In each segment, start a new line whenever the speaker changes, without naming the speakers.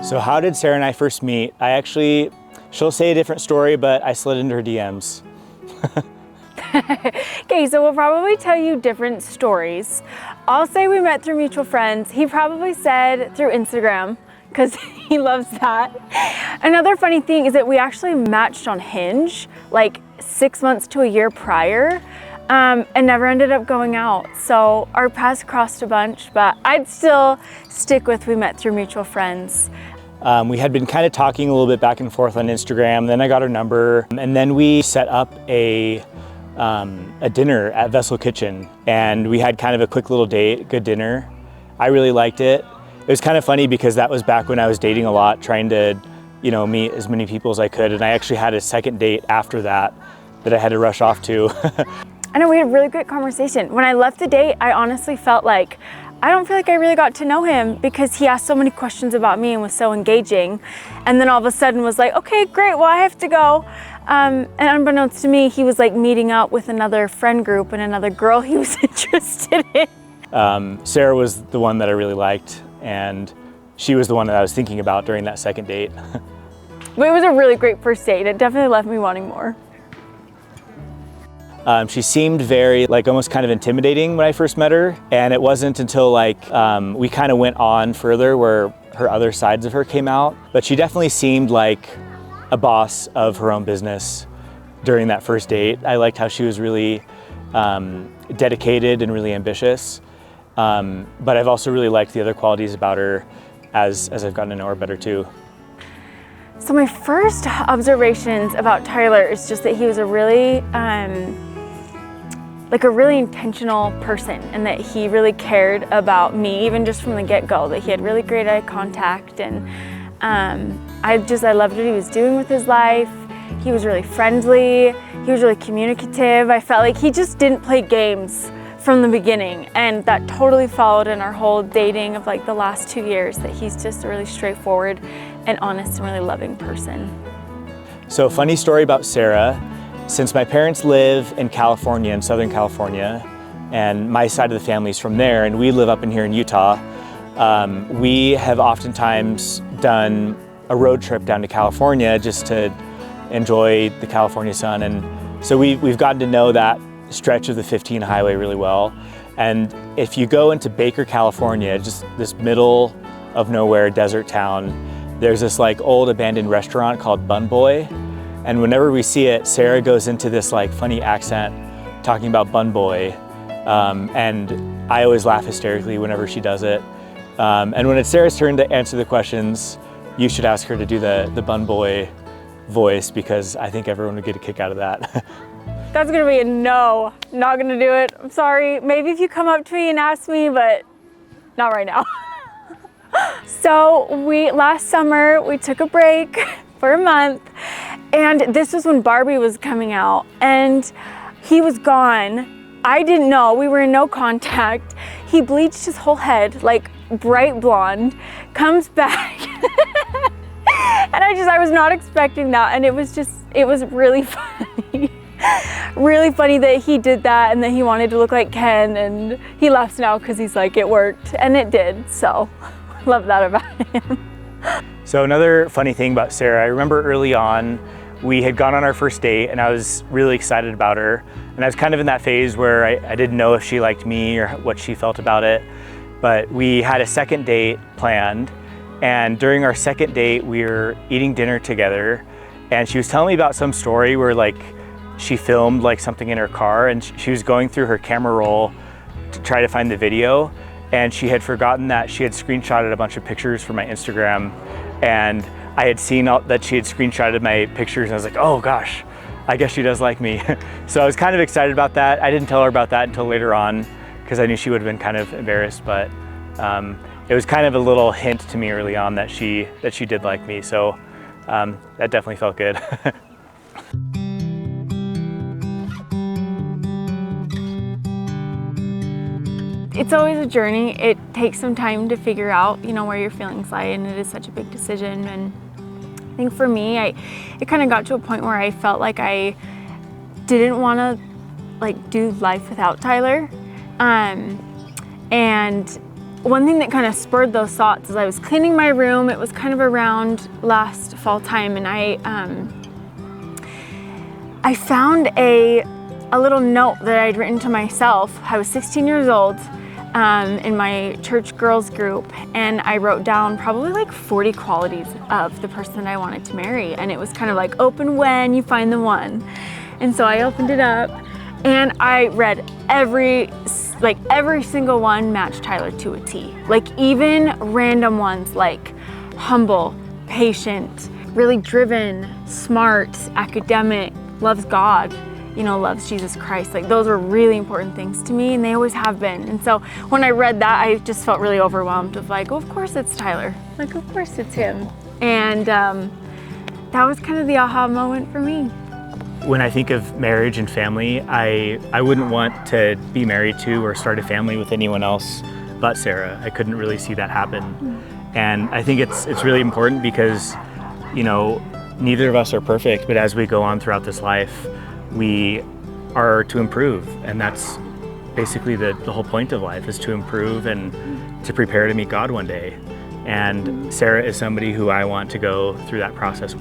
So how did Sarah and I first meet? She'll say a different story, but I slid into her DMs.
Okay, so we'll probably tell you different stories. I'll say we met through mutual friends. He probably said through Instagram, because he loves that. Another funny thing is that we actually matched on Hinge like 6 months to a year prior, and never ended up going out. So our paths crossed a bunch, but I'd still stick with we met through mutual friends.
We had been kind of talking a little bit back and forth on Instagram, then I got her number, and then we set up a dinner at Vessel Kitchen, and we had kind of a quick little date, good dinner. I really liked it. It was kind of funny because that was back when I was dating a lot, trying to, meet as many people as I could, and I actually had a second date after that I had to rush off to.
I know, we had a really great conversation. When I left the date, I honestly felt like, I don't feel like I really got to know him because he asked so many questions about me and was so engaging. And then all of a sudden was like, okay, great, well, I have to go. And unbeknownst to me, he was like meeting up with another friend group and another girl he was interested in.
Sarah was the one that I really liked, and she was the one that I was thinking about during that second date.
But it was a really great first date. It definitely left me wanting more.
She seemed very, almost kind of intimidating when I first met her, and it wasn't until we kind of went on further where her other sides of her came out. But she definitely seemed like a boss of her own business during that first date. I liked how she was really dedicated and really ambitious, but I've also really liked the other qualities about her as I've gotten to know her better too.
So my first observations about Tyler is just that he was a really intentional person, and that he really cared about me, even just from the get-go, that he had really great eye contact, and I loved what he was doing with his life. He was really friendly, he was really communicative. I felt like he just didn't play games from the beginning, and that totally followed in our whole dating of the last 2 years, that he's just a really straightforward and honest and really loving person.
So, funny story about Sarah. Since my parents live in California, in Southern California, and my side of the family's from there, and we live up in here in Utah, we have oftentimes done a road trip down to California just to enjoy the California sun. And so we've gotten to know that stretch of the 15 highway really well. And if you go into Baker, California, just this middle of nowhere desert town, there's this old abandoned restaurant called Bun Boy. And whenever we see it, Sarah goes into this funny accent talking about Bun Boy. And I always laugh hysterically whenever she does it. And when it's Sarah's turn to answer the questions, you should ask her to do the Bun Boy voice, because I think everyone would get a kick out of that.
That's gonna be a no, not gonna do it. I'm sorry. Maybe if you come up to me and ask me, but not right now. So last summer, we took a break for a month, and this was when Barbie was coming out, and he was gone. I didn't know, we were in no contact. He bleached his whole head, bright blonde, comes back. And I was not expecting that, and it was really funny. Really funny that he did that, and that he wanted to look like Ken, and he laughs now because he's like, it worked, and it did, so love that about him.
So another funny thing about Sarah, I remember early on, we had gone on our first date, and I was really excited about her, and I was kind of in that phase where I didn't know if she liked me or what she felt about it, but we had a second date planned. And during our second date, we were eating dinner together, and she was telling me about some story where she filmed something in her car, and she was going through her camera roll to try to find the video, and she had forgotten that she had screenshotted a bunch of pictures from my Instagram, and I had seen that she had screenshotted my pictures, and I was like, oh gosh, I guess she does like me. So I was kind of excited about that. I didn't tell her about that until later on, because I knew she would have been kind of embarrassed, but it was kind of a little hint to me early on that she did like me, so that definitely felt good.
It's always a journey. It takes some time to figure out, where your feelings lie, and it is such a big decision. And I think for me, it kind of got to a point where I felt like I didn't want to do life without Tyler, and one thing that kind of spurred those thoughts is I was cleaning my room. It was kind of around last fall time, and I found a little note that I'd written to myself. I was 16 years old in my church girls group, and I wrote down probably like 40 qualities of the person that I wanted to marry, and it was kind of like open when you find the one. And so I opened it up and I read every single one matched Tyler to a T. Like even random ones like humble, patient, really driven, smart, academic, loves God, loves Jesus Christ. Like those were really important things to me, and they always have been. And so when I read that, I just felt really overwhelmed of like, oh, of course it's Tyler. Like, of course it's him. And that was kind of the aha moment for me.
When I think of marriage and family, I wouldn't want to be married to or start a family with anyone else but Sarah. I couldn't really see that happen. And I think it's really important because, neither of us are perfect, but as we go on throughout this life, we are to improve. And that's basically the whole point of life, is to improve and to prepare to meet God one day. And Sarah is somebody who I want to go through that process.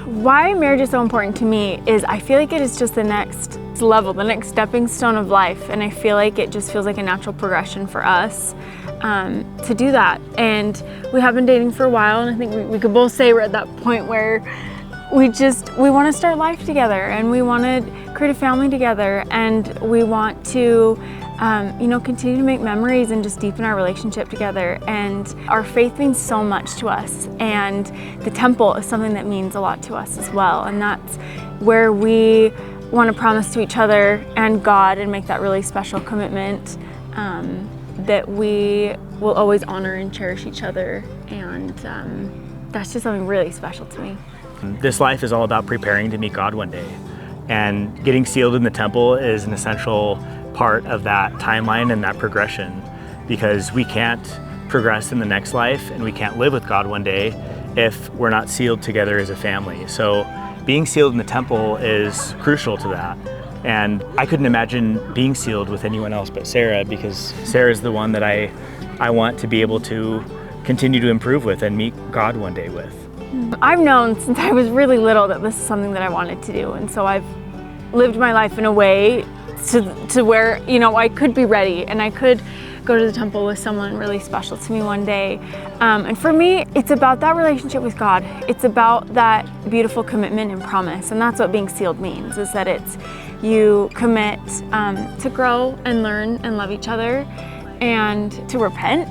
Why marriage is so important to me is I feel like it is just the next level, the next stepping stone of life. And I feel like it just feels like a natural progression for us to do that. And we have been dating for a while, and I think we could both say we're at that point where we want to start life together, and we want to create a family together, and we want to continue to make memories and just deepen our relationship together. And our faith means so much to us, and the temple is something that means a lot to us as well. And that's where we want to promise to each other and God and make that really special commitment that we will always honor and cherish each other. And that's just something really special to me.
This life is all about preparing to meet God one day. And getting sealed in the temple is an essential part of that timeline and that progression, because we can't progress in the next life and we can't live with God one day if we're not sealed together as a family. So being sealed in the temple is crucial to that. And I couldn't imagine being sealed with anyone else but Sarah, because Sarah is the one that I want to be able to continue to improve with and meet God one day with.
I've known since I was really little that this is something that I wanted to do, and so I've lived my life in a way to where I could be ready and I could go to the temple with someone really special to me one day. And for me, it's about that relationship with God. It's about that beautiful commitment and promise, and that's what being sealed means, is that it's you commit to grow and learn and love each other, and to repent,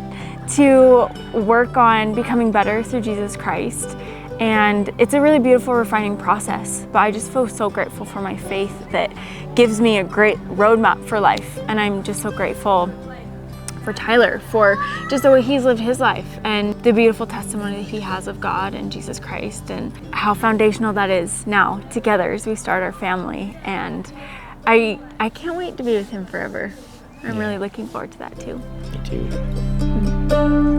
to work on becoming better through Jesus Christ. And it's a really beautiful, refining process. But I just feel so grateful for my faith that gives me a great roadmap for life. And I'm just so grateful for Tyler, for just the way he's lived his life and the beautiful testimony that he has of God and Jesus Christ, and how foundational that is now together as we start our family. And I can't wait to be with him forever. I'm really looking forward to that too.
Me too.